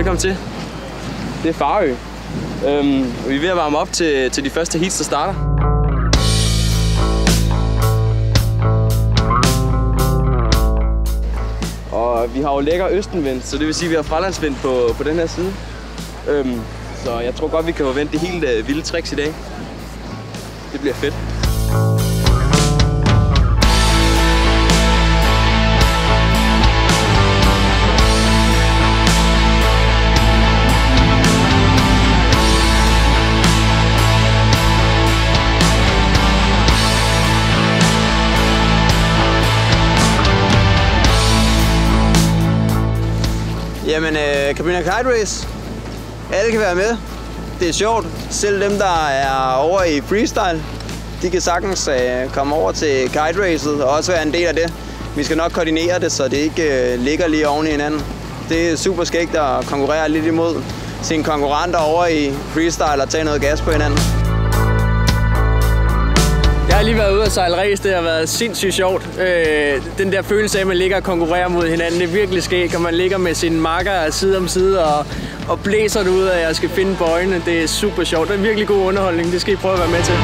Velkommen til. Det er Farø. Vi er ved at varme op til de første heats, der starter. Og vi har jo lækker østenvind, så det vil sige, at vi har fralandsvind på den her side. Så jeg tror godt, vi kan forvente de helt vilde tricks i dag. Det bliver fedt. Jamen, Cabina Kite Race. Alle kan være med. Det er sjovt. Selv dem, der er over i freestyle, de kan sagtens komme over til kite racet og også være en del af det. Vi skal nok koordinere det, så det ikke ligger lige oven i hinanden. Det er super skægt at konkurrere lidt imod sine konkurrenter over i freestyle og tage noget gas på hinanden. Jeg har lige været ude at sejle race, det har været sindssygt sjovt. Den der følelse af, at man ligger og konkurrerer mod hinanden, det er virkelig skægt, og man ligger med sine makker side om side og blæser det ud af, at jeg skal finde bøjene. Det er super sjovt. Det er en virkelig god underholdning, det skal I prøve at være med til.